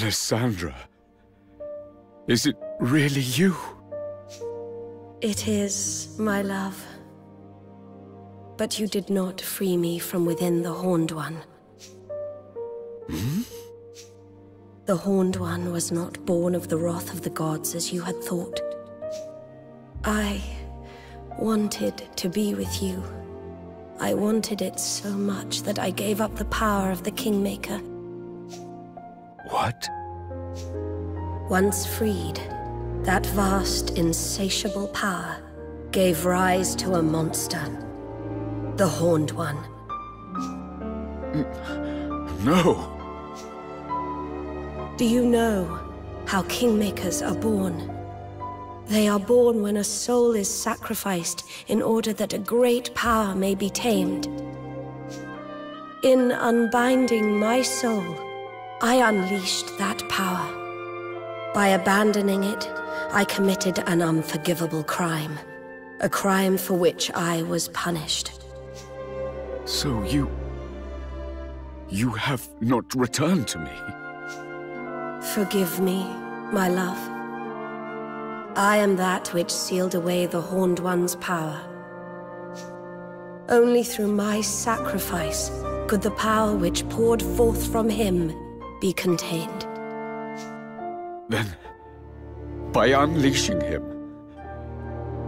Alessandra, is it really you? It is, my love. But you did not free me from within the Horned One. Hmm? The Horned One was not born of the wrath of the gods as you had thought. I wanted to be with you. I wanted it so much that I gave up the power of the Kingmaker. What? Once freed, that vast, insatiable power gave rise to a monster. The Horned One. No! Do you know how Kingmakers are born? They are born when a soul is sacrificed in order that a great power may be tamed. In unbinding my soul, I unleashed that power. By abandoning it, I committed an unforgivable crime. A crime for which I was punished. So you have not returned to me? Forgive me, my love. I am that which sealed away the Horned One's power. Only through my sacrifice could the power which poured forth from him be contained. Then, by unleashing him,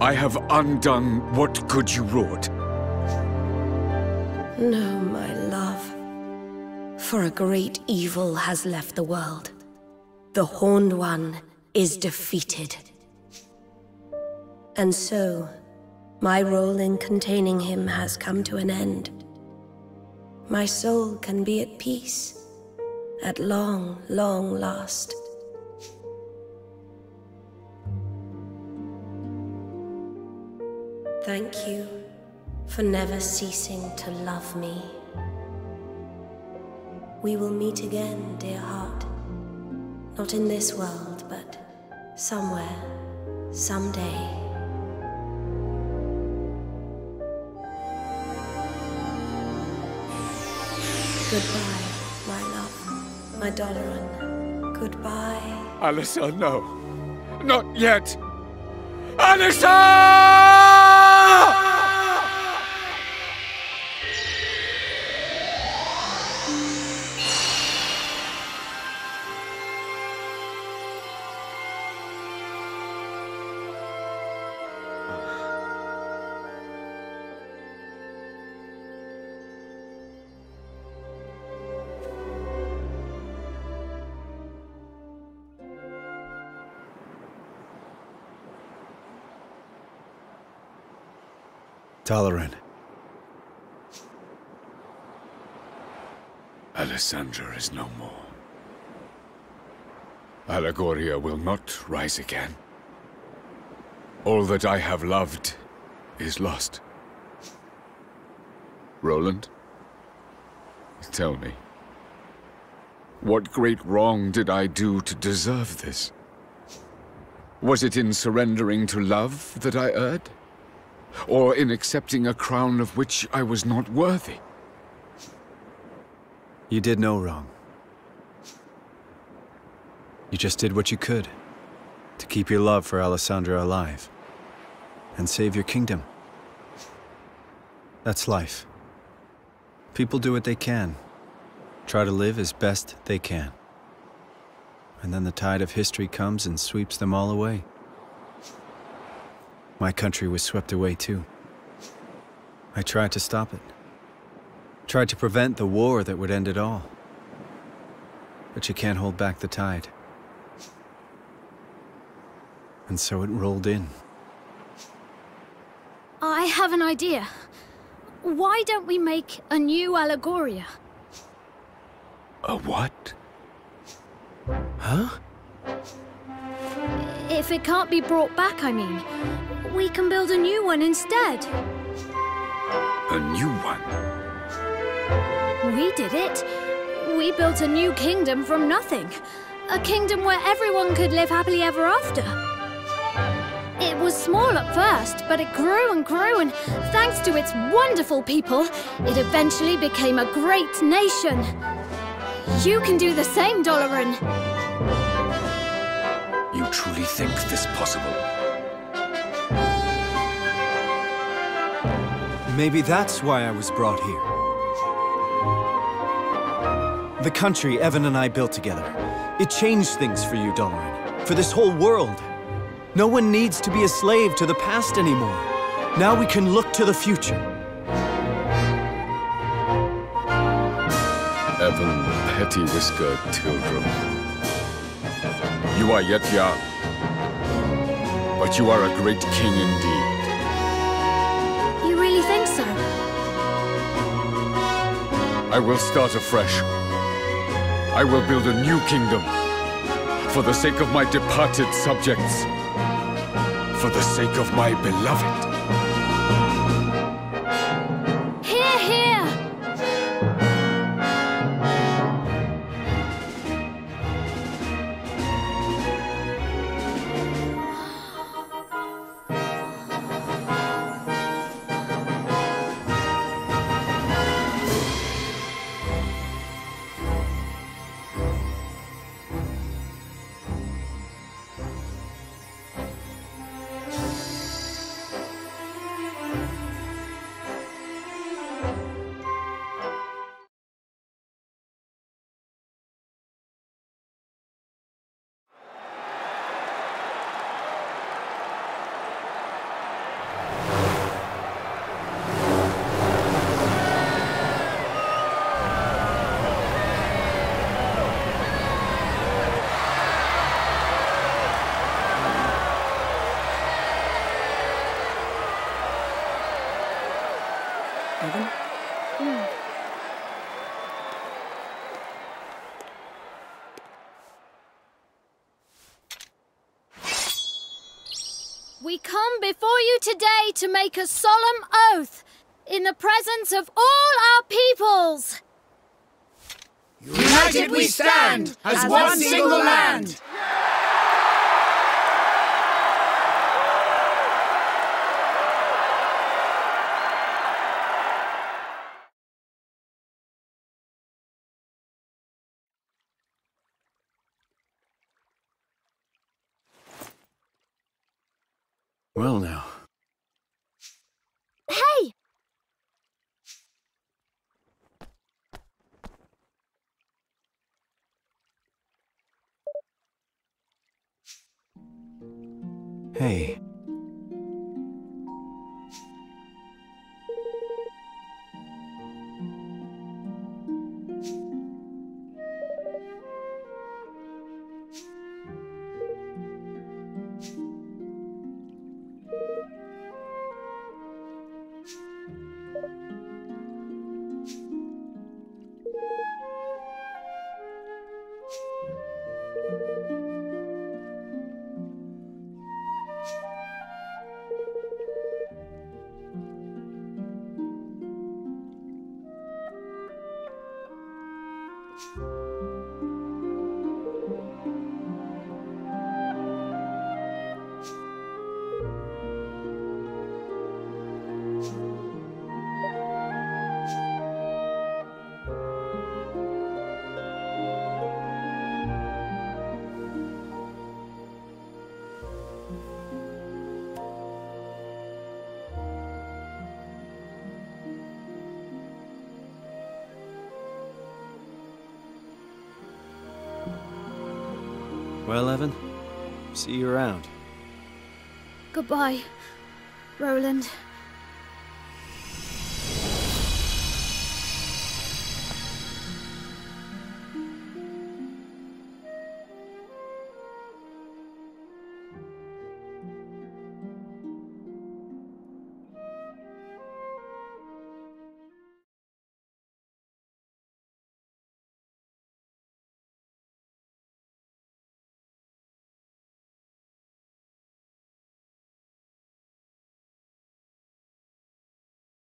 I have undone what good you wrought. No, my love. For a great evil has left the world. The Horned One is defeated. And so, my role in containing him has come to an end. My soul can be at peace, at long, long last. Thank you for never ceasing to love me. We will meet again, dear heart. Not in this world, but somewhere, someday. Goodbye, my love, my Doloran. Goodbye. Alyssa, no. Not yet! Alyssa! Doloran. Alessandra is no more. Allegoria will not rise again. All that I have loved is lost. Roland, tell me, what great wrong did I do to deserve this? Was it in surrendering to love that I erred? Or in accepting a crown of which I was not worthy? You did no wrong. You just did what you could to keep your love for Alessandra alive and save your kingdom. That's life. People do what they can, try to live as best they can. And then the tide of history comes and sweeps them all away. My country was swept away too. I tried to stop it. Tried to prevent the war that would end it all. But you can't hold back the tide. And so it rolled in. I have an idea. Why don't we make a new Allegoria? A what? Huh? If it can't be brought back, I mean, we can build a new one instead. A new one? We did it. We built a new kingdom from nothing. A kingdom where everyone could live happily ever after. It was small at first, but it grew and grew, and thanks to its wonderful people, it eventually became a great nation. You can do the same, Doloran. truly think this possible? Maybe that's why I was brought here. The country Evan and I built together. It changed things for you, Doloran. For this whole world. No one needs to be a slave to the past anymore. Now we can look to the future. Evan Pettiwhisker Tildrum. You are yet young, but you are a great king indeed. You really think so? I will start afresh. I will build a new kingdom. For the sake of my departed subjects. For the sake of my beloved. Hear, hear! Evan? We come before you today to make a solemn oath in the presence of all our peoples. United we stand as one single land. Well now. Hey! Hey. Well, Evan, see you around. Goodbye, Roland.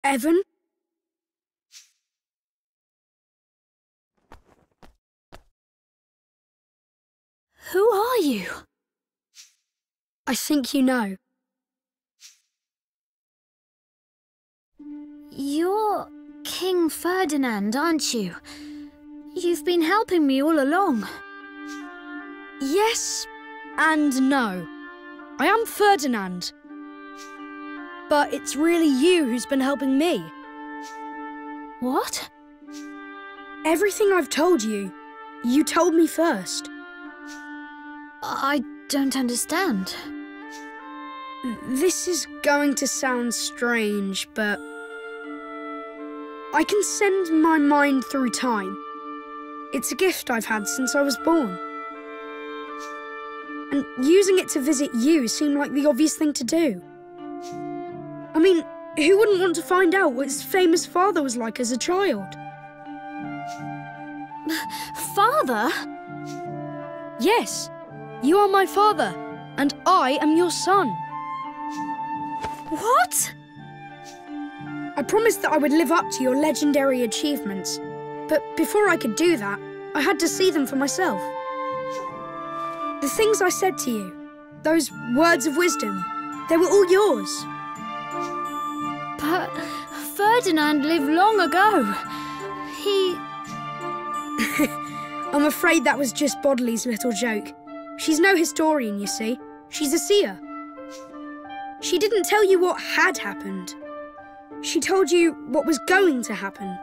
Evan? Who are you? I think you know. You're King Ferdinand, aren't you? You've been helping me all along. Yes, and no. I am Ferdinand. But it's really you who's been helping me. What? Everything I've told you, you told me first. I don't understand. This is going to sound strange, but I can send my mind through time. It's a gift I've had since I was born. And using it to visit you seemed like the obvious thing to do. I mean, who wouldn't want to find out what his famous father was like as a child? Father? Yes, you are my father, and I am your son. What? I promised that I would live up to your legendary achievements, but before I could do that, I had to see them for myself. The things I said to you, those words of wisdom, they were all yours. But Ferdinand lived long ago. He... I'm afraid that was just Bodley's little joke. She's no historian, you see. She's a seer. She didn't tell you what had happened. She told you what was going to happen.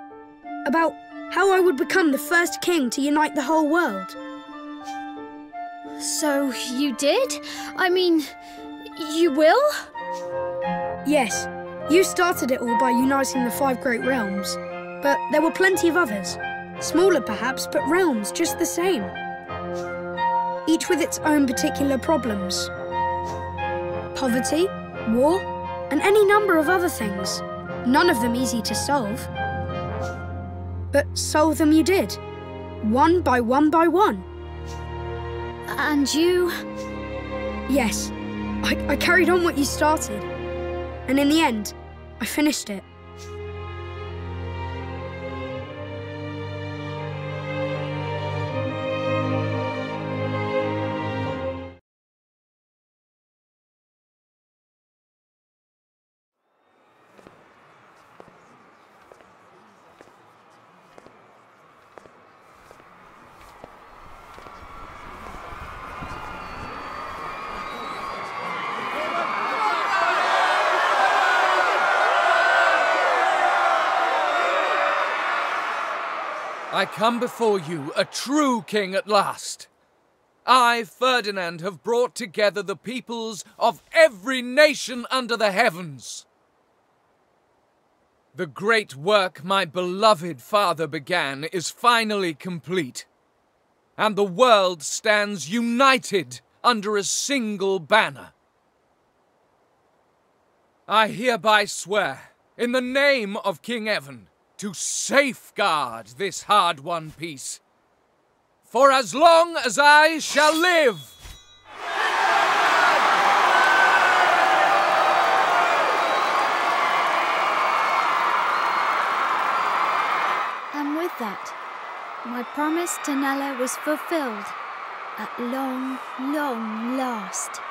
About how I would become the first king to unite the whole world. So you did? I mean, you will? Yes, you started it all by uniting the 5 great realms. But there were plenty of others. Smaller perhaps, but realms just the same. Each with its own particular problems. Poverty, war, and any number of other things. None of them easy to solve. But solve them you did. One by one by one. And you? Yes, I carried on what you started. And in the end, I finished it. I come before you, a true king at last. I, Ferdinand, have brought together the peoples of every nation under the heavens. The great work my beloved father began is finally complete, and the world stands united under a single banner. I hereby swear, in the name of King Evan, to safeguard this hard-won peace, for as long as I shall live. And with that, my promise to Nella was fulfilled at long, long last.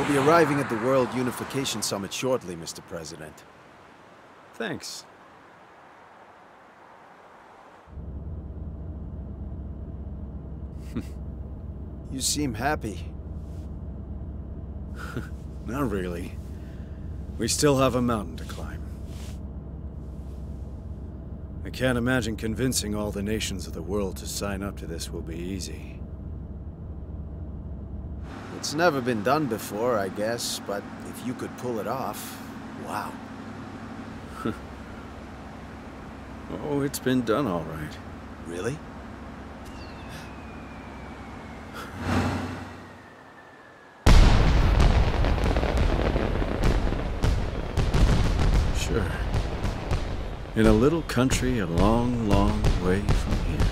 We'll be arriving at the World Unification Summit shortly, Mr. President. Thanks. You seem happy. Not really. We still have a mountain to climb. I can't imagine convincing all the nations of the world to sign up to this will be easy. It's never been done before, I guess, but if you could pull it off, wow. Oh, it's been done all right. Really? Sure. In a little country a long, long way from here.